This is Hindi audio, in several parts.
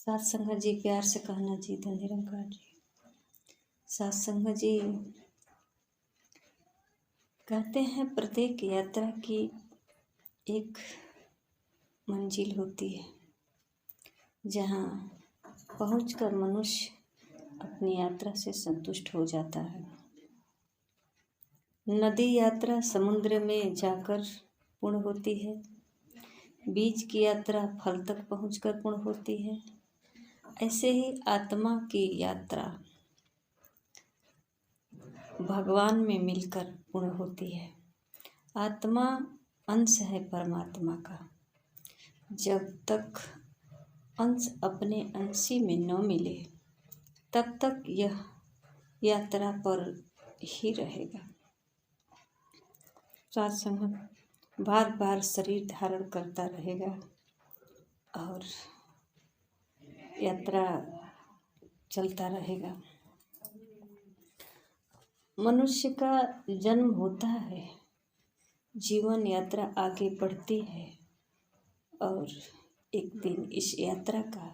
सात संगत जी, प्यार से कहना जी, धन निरंकार जी। सात संगत जी कहते हैं प्रत्येक यात्रा की एक मंजिल होती है जहाँ पहुंचकर मनुष्य अपनी यात्रा से संतुष्ट हो जाता है। नदी यात्रा समुद्र में जाकर पूर्ण होती है, बीज की यात्रा फल तक पहुंचकर पूर्ण होती है। ऐसे ही आत्मा की यात्रा भगवान में मिलकर पूर्ण होती है। आत्मा अंश है परमात्मा का। जब तक अंश अपने अंशी में न मिले तब तक यह यात्रा पर ही रहेगा। सात संगत बार बार शरीर धारण करता रहेगा और यात्रा चलता रहेगा। मनुष्य का जन्म होता है, जीवन यात्रा आगे बढ़ती है और एक दिन इस यात्रा का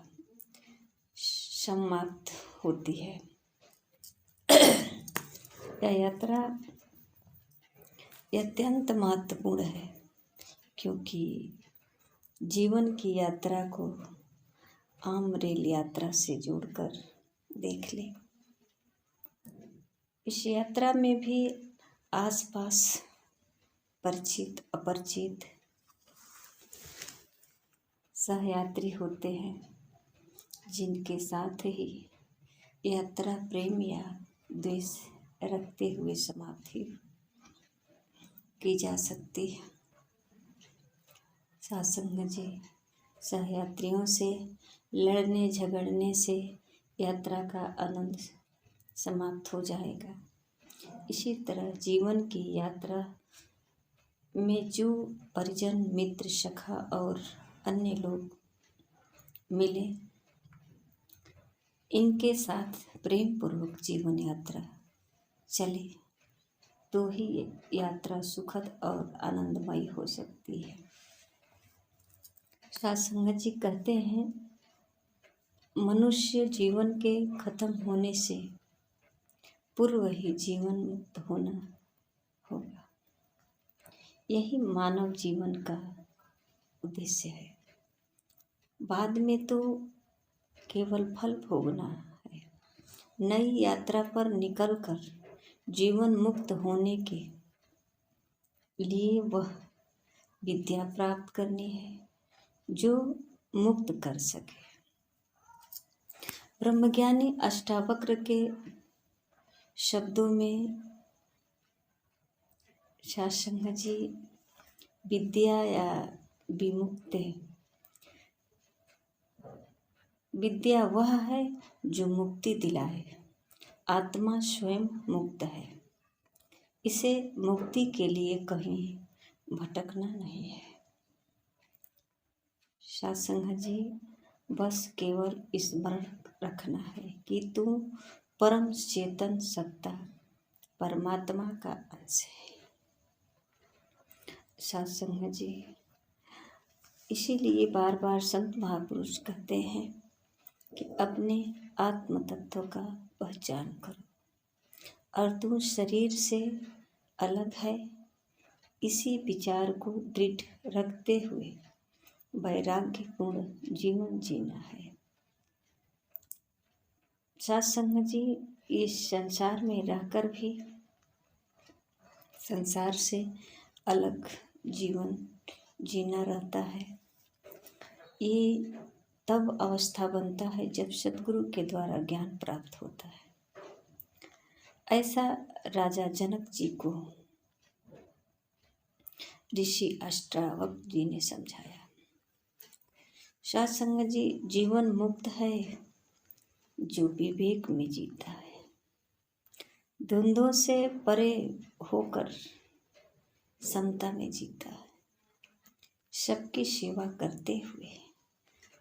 समाप्त होती है। यह यात्रा अत्यंत महत्वपूर्ण है क्योंकि जीवन की यात्रा को आम रेल यात्रा से जोड़कर देख ले। इस यात्रा में भी आसपास परिचित अपरिचित सहयात्री होते हैं जिनके साथ ही यात्रा प्रेम या द्वेष रखते हुए समाप्ति की जा सकती है। सत्संग जी, सहयात्रियों से लड़ने झगड़ने से यात्रा का आनंद समाप्त हो जाएगा। इसी तरह जीवन की यात्रा में जो परिजन मित्र सखा और अन्य लोग मिले, इनके साथ प्रेम पूर्वक जीवन यात्रा चले तो ही यात्रा सुखद और आनंदमयी हो सकती है। सत्संग जी कहते हैं मनुष्य जीवन के खत्म होने से पूर्व ही जीवन मुक्त होना होगा। यही मानव जीवन का उद्देश्य है। बाद में तो केवल फल भोगना है। नई यात्रा पर निकलकर जीवन मुक्त होने के लिए वह विद्या प्राप्त करनी है जो मुक्त कर सके। ब्रह्मज्ञानी अष्टावक्र के शब्दों में सत्संग जी विद्या या विमुक्ति, विद्या वह है जो मुक्ति दिलाए। आत्मा स्वयं मुक्त है, इसे मुक्ति के लिए कहीं भटकना नहीं है। सत्संग जी बस केवल स्मरण रखना है कि तू परम चेतन सत्ता परमात्मा का अंश है। सत्संग जी इसीलिए बार बार संत महापुरुष कहते हैं कि अपने आत्म तत्व का पहचान करो और तू शरीर से अलग है। इसी विचार को दृढ़ रखते हुए वैराग्यपूर्ण जीवन जीना है। सत्संग जी इस संसार में रहकर भी संसार से अलग जीवन जीना रहता है। ये तब अवस्था बनता है जब सद्गुरु के द्वारा ज्ञान प्राप्त होता है। ऐसा राजा जनक जी को ऋषि अष्टावक्र जी ने समझाया। सत्संग जी जीवन मुक्त है जो विवेक में जीता है, द्वंद्वों से परे होकर समता में जीता है, सबकी सेवा करते हुए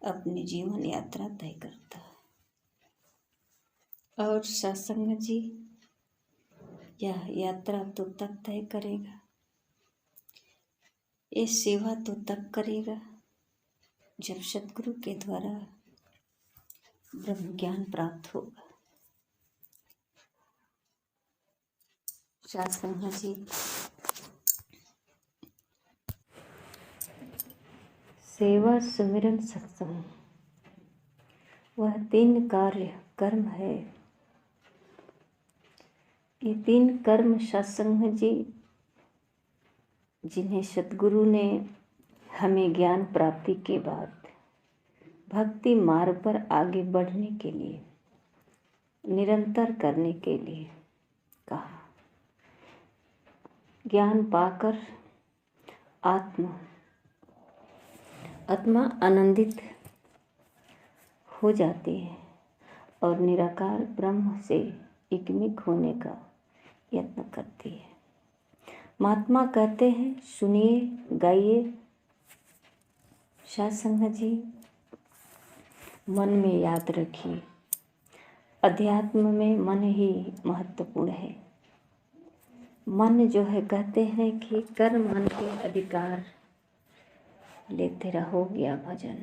अपनी जीवन यात्रा तय करता है। और सत्संग जी यह यात्रा तो तब तय करेगा, ये सेवा तो तब करेगा जब सद्गुरु के द्वारा ब्रह्म ज्ञान प्राप्त होगा। सत्संग जी सेवा सुमिरन सत्संग वह 3 कार्य कर्म है। ये 3 कर्म सत्संग जी जिन्हें सतगुरु ने हमें ज्ञान प्राप्ति के बाद भक्ति मार्ग पर आगे बढ़ने के लिए निरंतर करने के लिए कहा। ज्ञान पाकर आत्मा आनंदित हो जाती है और निराकार ब्रह्म से एकमिक होने का यत्न करती है। महात्मा कहते हैं, सुनिए गाइए सत्संग जी, मन में याद रखिए, अध्यात्म में मन ही महत्वपूर्ण है। मन जो है, कहते हैं कि कर मन के अधिकार लेते रहो गया भजन।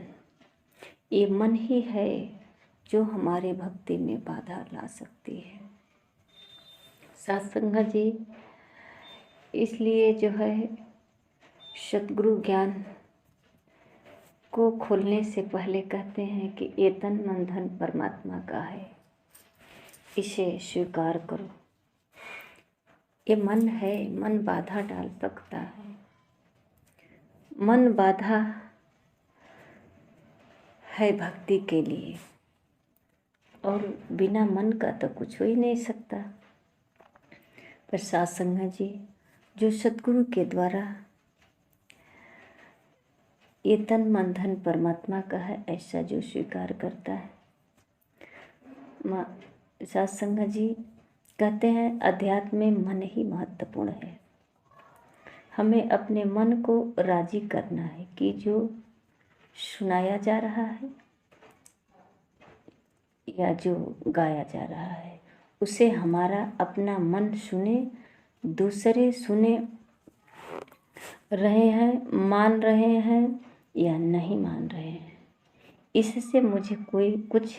ये मन ही है जो हमारे भक्ति में बाधा ला सकती है। सत्संग जी इसलिए जो है सतगुरु ज्ञान को खोलने से पहले कहते हैं कि ये तन मन धन परमात्मा का है, इसे स्वीकार करो। ये मन है, मन बाधा डाल सकता है। मन बाधा है भक्ति के लिए, और बिना मन का तो कुछ हो ही नहीं सकता। पर सत्संग जी जो सतगुरु के द्वारा ये तन मन धन परमात्मा का है, ऐसा जो स्वीकार करता है, सत्संग जी कहते हैं अध्यात्म में मन ही महत्वपूर्ण है। हमें अपने मन को राजी करना है कि जो सुनाया जा रहा है या जो गाया जा रहा है उसे हमारा अपना मन सुने, दूसरे सुने रहे हैं, मान रहे हैं या नहीं मान रहे हैं, इससे मुझे कोई कुछ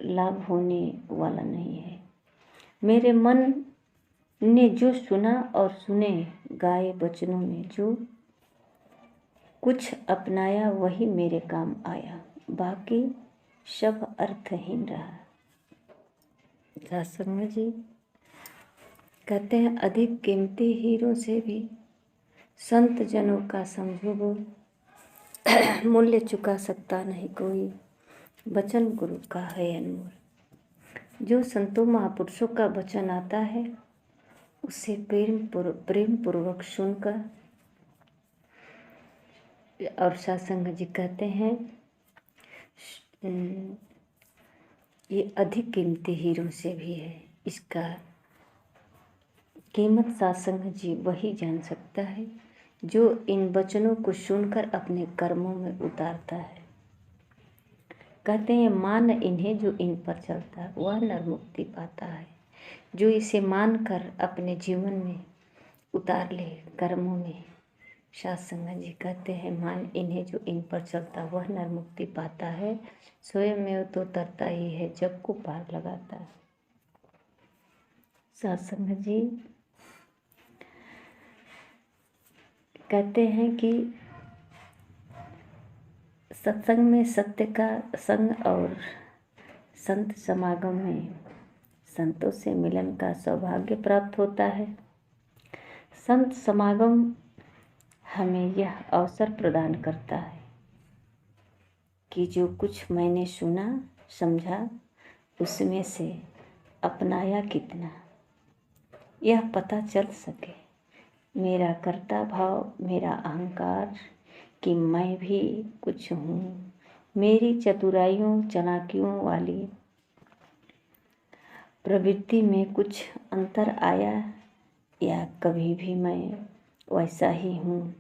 लाभ होने वाला नहीं है। मेरे मन ने जो सुना और सुने गाए वचनों में जो कुछ अपनाया वही मेरे काम आया, बाकी सब अर्थहीन रहा। सत्संग जी कहते हैं अधिक कीमती हीरों से भी संत जनों का समझो वो मूल्य चुका सकता नहीं कोई, वचन गुरु का है अनमोल। जो संतों महापुरुषों का वचन आता है उसे प्रेम पूर्वक सुनकर, और सत्संग जी कहते हैं ये अधिक कीमती हीरों से भी है। इसका कीमत सत्संग जी वही जान सकता है जो इन वचनों को सुनकर अपने कर्मों में उतारता है। कहते हैं मान इन्हें जो इन पर चलता है वह नरमुक्ति पाता है। जो इसे मान कर अपने जीवन में उतार ले कर्मों में, सत्संग जी कहते हैं मान इन्हें जो इन पर चलता वह नरमुक्ति पाता है। स्वयं में तो तरता ही है जग को पार लगाता है। सत्संग जी कहते हैं कि सत्संग में सत्य का संग और संत समागम में संतों से मिलन का सौभाग्य प्राप्त होता है। संत समागम हमें यह अवसर प्रदान करता है कि जो कुछ मैंने सुना समझा उसमें से अपनाया कितना, यह पता चल सके। मेरा कर्ता भाव, मेरा अहंकार कि मैं भी कुछ हूँ, मेरी चतुराइयों चालाकियों वाली प्रवृत्ति में कुछ अंतर आया या कभी भी मैं वैसा ही हूँ।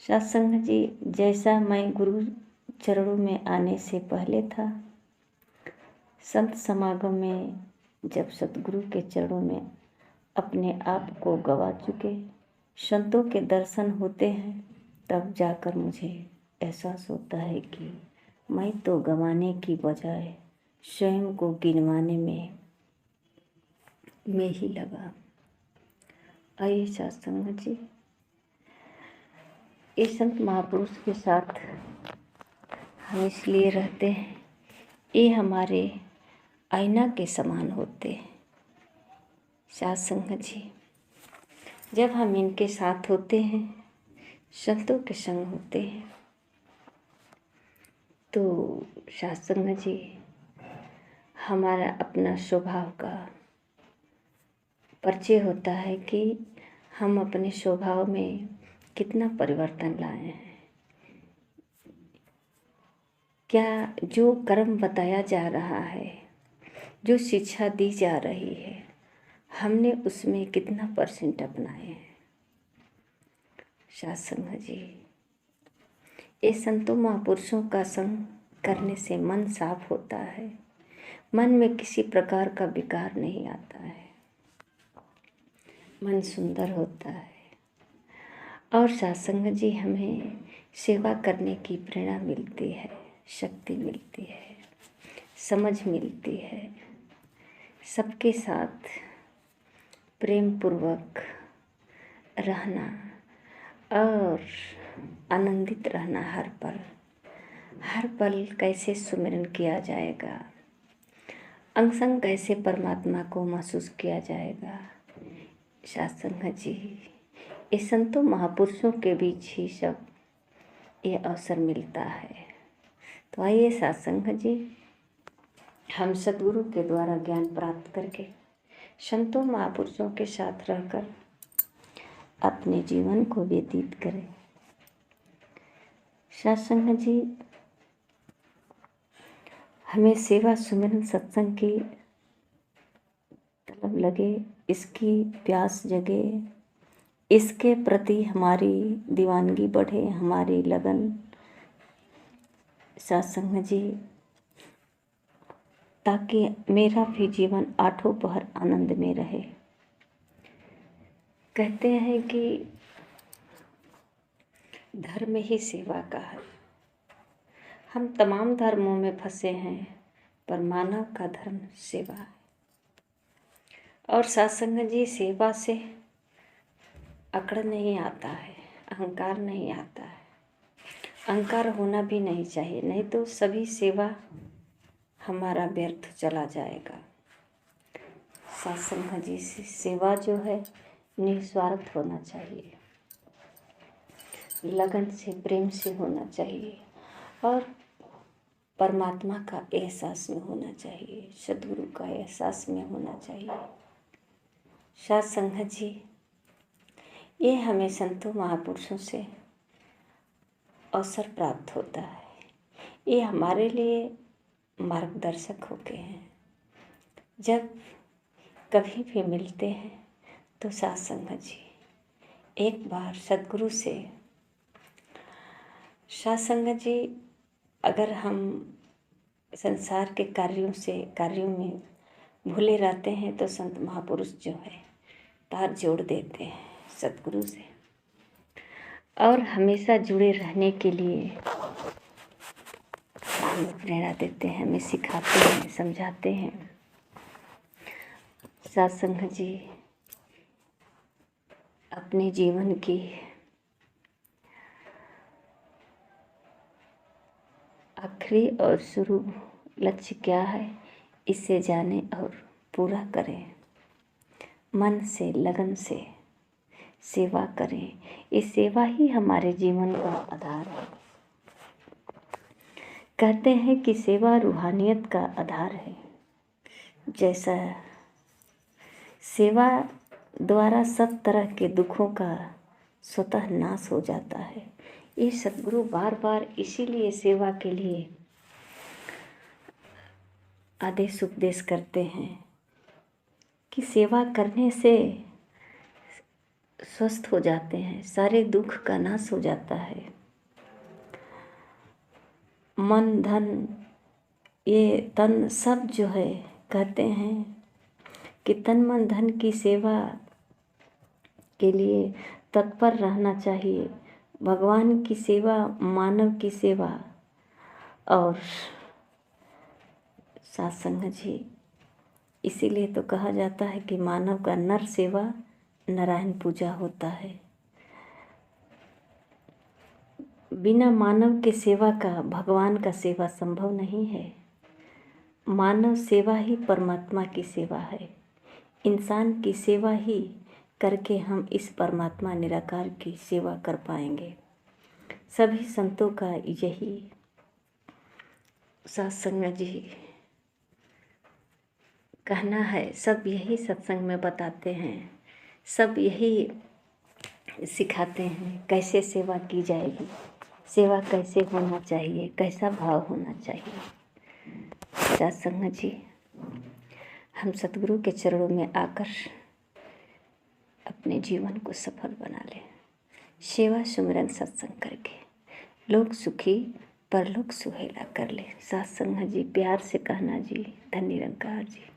सत्संग जी जैसा मैं गुरु चरणों में आने से पहले था, संत समागम में जब सतगुरु के चरणों में अपने आप को गवा चुके संतों के दर्शन होते हैं, तब जाकर मुझे एहसास होता है कि मैं तो गंवाने की बजाय स्वयं को गिनवाने में ही लगा। आइए सत्संग जी, इस संत महापुरुष के साथ हम इसलिए रहते हैं, ये हमारे आईना के समान होते हैं। सत्संग जी, जब हम इनके साथ होते हैं, संतों के संग होते हैं, तो सत्संग जी हमारा अपना स्वभाव का परिचय होता है कि हम अपने स्वभाव में कितना परिवर्तन लाए हैं। क्या जो कर्म बताया जा रहा है, जो शिक्षा दी जा रही है, हमने उसमें कितना % अपनाए हैं। सत्संग जी, ये संतों महापुरुषों का संग करने से मन साफ होता है, मन में किसी प्रकार का विकार नहीं आता है, मन सुंदर होता है। और सत्संग जी हमें सेवा करने की प्रेरणा मिलती है, शक्ति मिलती है, समझ मिलती है। सबके साथ प्रेम पूर्वक रहना और आनंदित रहना, हर पल कैसे सुमिरन किया जाएगा, अंग संग कैसे परमात्मा को महसूस किया जाएगा। सत्संग जी, इस संतों महापुरुषों के बीच ही सब ये अवसर मिलता है। तो आइए सत्संग जी, हम सद्गुरु के द्वारा ज्ञान प्राप्त करके संतों महापुरुषों के साथ रहकर अपने जीवन को व्यतीत करें। सत्संग जी, हमें सेवा सुमिरन सत्संग की तलब लगे, इसकी प्यास जगे, इसके प्रति हमारी दीवानगी बढ़े, हमारी लगन। सत्संग जी, ताकि मेरा भी जीवन आठों पहर आनंद में रहे। कहते हैं कि धर्म ही सेवा का है। हम तमाम धर्मों में फंसे हैं, पर मानव का धर्म सेवा है। और सत्संग जी, सेवा से अकड़ नहीं आता है, अहंकार नहीं आता है, अहंकार होना भी नहीं चाहिए, नहीं तो सभी सेवा हमारा व्यर्थ चला जाएगा। सत्संग जी, सेवा जो है निस्वार्थ होना चाहिए, लगन से प्रेम से होना चाहिए और परमात्मा का एहसास में होना चाहिए, सद्गुरु का एहसास में होना चाहिए। सत्संग जी, ये हमें संतों महापुरुषों से अवसर प्राप्त होता है, ये हमारे लिए मार्गदर्शक होते हैं। जब कभी भी मिलते हैं तो सत्संग जी, एक बार सद्गुरु से सत्संग जी, अगर हम संसार के कार्यों में भूले रहते हैं तो संत महापुरुष जो है तार जोड़ देते हैं सद्गुरु से और हमेशा जुड़े रहने के लिए हमें प्रेरणा देते हैं, हमें सिखाते हैं, समझाते हैं। सत्संग जी, अपने जीवन की आखिरी और शुरू लक्ष्य क्या है, इसे जाने और पूरा करें। मन से, लगन से सेवा करें। ये सेवा ही हमारे जीवन का आधार है। कहते हैं कि सेवा रूहानियत का आधार है। जैसा सेवा द्वारा सब तरह के दुखों का स्वतः नाश हो जाता है। ये सद्गुरु बार बार इसीलिए सेवा के लिए आदेश उपदेश करते हैं कि सेवा करने से स्वस्थ हो जाते हैं, सारे दुख का नाश हो जाता है। मन, धन, ये तन सब जो है, कहते हैं कि तन मन धन की सेवा के लिए तत्पर रहना चाहिए। भगवान की सेवा, मानव की सेवा और साथ संगत जी, इसीलिए तो कहा जाता है कि मानव का नर सेवा नारायण पूजा होता है। बिना मानव के सेवा का भगवान का सेवा संभव नहीं है। मानव सेवा ही परमात्मा की सेवा है। इंसान की सेवा ही करके हम इस परमात्मा निराकार की सेवा कर पाएंगे। सभी संतों का यही सत्संग जी कहना है, सब यही सत्संग में बताते हैं, सब यही सिखाते हैं कैसे सेवा की जाएगी, सेवा कैसे होना चाहिए, कैसा भाव होना चाहिए। सत्संग जी, हम सतगुरु के चरणों में आकर अपने जीवन को सफल बना लें। सेवा सुमिरन सत्संग करके लोग सुखी परलोक सुहेला कर ले। सत्संग जी, प्यार से कहना जी। धन्य निरंकार जी।